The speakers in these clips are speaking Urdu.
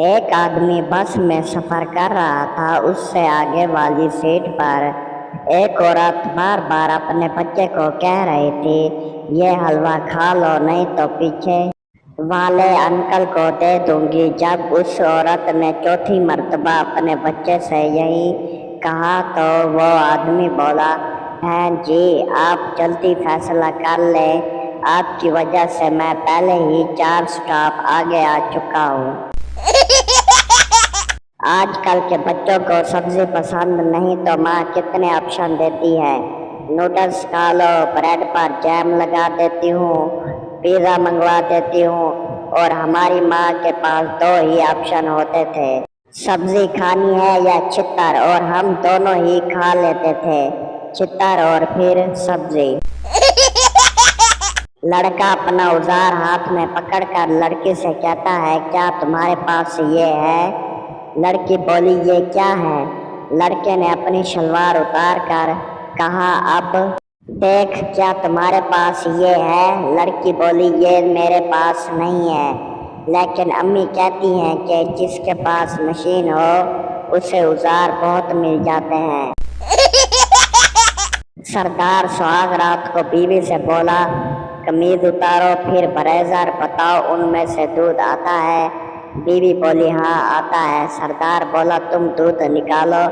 ایک آدمی بس میں سفر کر رہا تھا۔ اس سے آگے والی سیٹ پر ایک عورت بار بار اپنے بچے کو کہہ رہی تھی، یہ حلوہ کھا لو نہیں تو پیچھے والے انکل کو دے دوں گی۔ جب اس عورت نے چوتھی مرتبہ اپنے بچے سے یہی کہا تو وہ آدمی بولا، بہن جی آپ جلدی فیصلہ کر لیں، آپ کی وجہ سے میں پہلے ہی 4 سٹاپ آگے آ چکا ہوں۔ آج کل کے بچوں کو سبزی پسند نہیں تو ماں کتنے آپشن دیتی ہے، نوڈلز کھا لو، بریڈ پر جیم لگا دیتی ہوں، پیزا منگوا دیتی ہوں، اور ہماری ماں کے پاس 2 ہی آپشن ہوتے تھے، سبزی کھانی ہے یا چھتر، اور ہم دونوں ہی کھا لیتے تھے، چھتر اور پھر سبزی۔ لڑکا اپنا اوزار ہاتھ میں پکڑ کر لڑکی سے کہتا ہے، کیا تمہارے پاس یہ ہے؟ لڑکی بولی، یہ کیا ہے؟ لڑکے نے اپنی شلوار اتار کر کہا، اب دیکھ کیا تمہارے پاس یہ ہے؟ لڑکی بولی، یہ میرے پاس نہیں ہے، لیکن امی کہتی ہیں کہ جس کے پاس مشین ہو اسے اوزار بہت مل جاتے ہیں۔ سردار سہاگ رات کو بیوی سے بولا، قمیض اتارو پھر بریزر بتاؤ ان میں سے دودھ آتا ہے؟ بیوی بولی، ہاں آتا ہے۔ سردار بولا، تم دودھ نکالو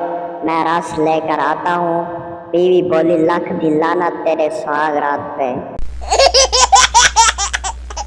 میں رس لے کر آتا ہوں۔ بیوی بولی، لاکھ دی لعنت تیرے سہاگ رات پہ۔